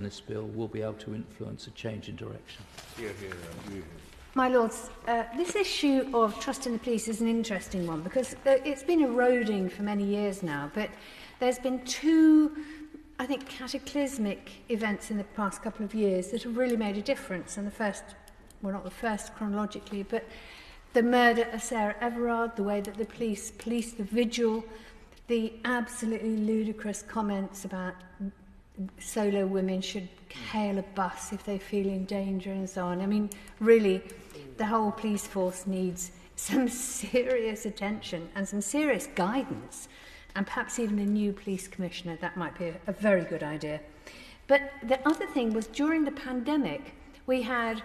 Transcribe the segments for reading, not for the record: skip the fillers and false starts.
this bill will be able to influence a change in direction. My Lords, this issue of trust in the police is an interesting one because it's been eroding for many years now, but there's been two, I think, cataclysmic events in the past couple of years that have really made a difference. And the first, well, not the first chronologically, but the murder of Sarah Everard, the way that the police policed the vigil, the absolutely ludicrous comments about solo women should hail a bus if they feel in danger and so on. I mean, really, the whole police force needs some serious attention and some serious guidance, and perhaps even a new police commissioner. That might be a very good idea. But the other thing was, during the pandemic, we had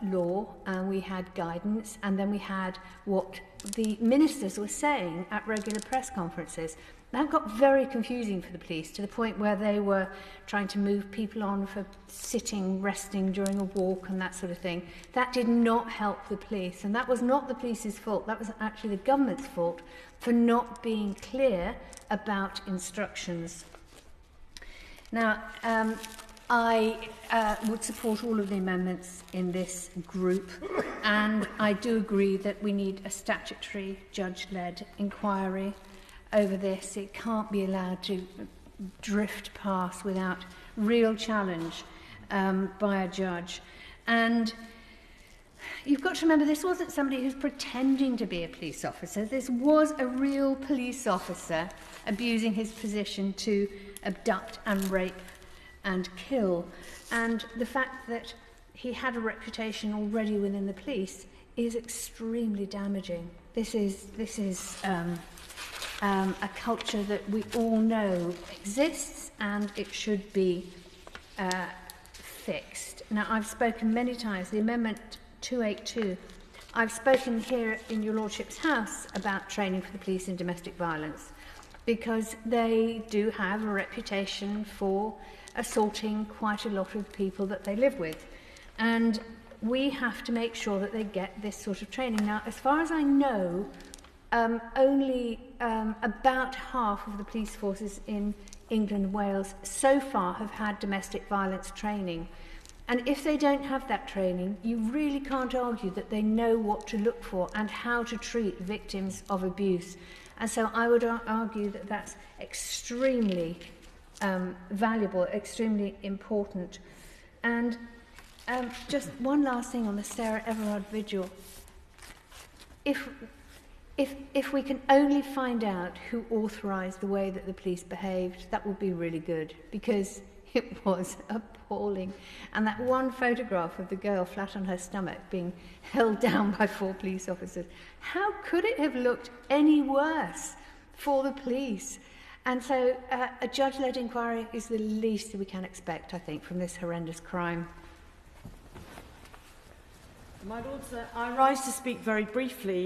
law and we had guidance, and then we had what the ministers were saying at regular press conferences. That got very confusing for the police, to the point where they were trying to move people on for sitting, resting during a walk and that sort of thing. That did not help the police, and that was not the police's fault. That was actually the government's fault for not being clear about instructions. Now, I would support all of the amendments in this group, and I do agree that we need a statutory judge-led inquiry over this. It can't be allowed to drift past without real challenge by a judge. And you've got to remember, this wasn't somebody who's pretending to be a police officer. This was a real police officer abusing his position to abduct and rape and kill. And the fact that he had a reputation already within the police is extremely damaging. This is a culture that we all know exists, and it should be fixed. Now, I've spoken many times, the Amendment 282, I've spoken here in your Lordship's House about training for the police in domestic violence, because they do have a reputation for assaulting quite a lot of people that they live with. And we have to make sure that they get this sort of training. Now, as far as I know, only about half of the police forces in England and Wales so far have had domestic violence training. And if they don't have that training, you really can't argue that they know what to look for and how to treat victims of abuse. And so I would argue that that's extremely valuable, extremely important. And just one last thing on the Sarah Everard vigil. If we can only find out who authorised the way that the police behaved, that would be really good, because it was appalling. And that one photograph of the girl flat on her stomach being held down by 4 police officers, how could it have looked any worse for the police? And so a judge-led inquiry is the least that we can expect, I think, from this horrendous crime. My Lords, I rise to speak very briefly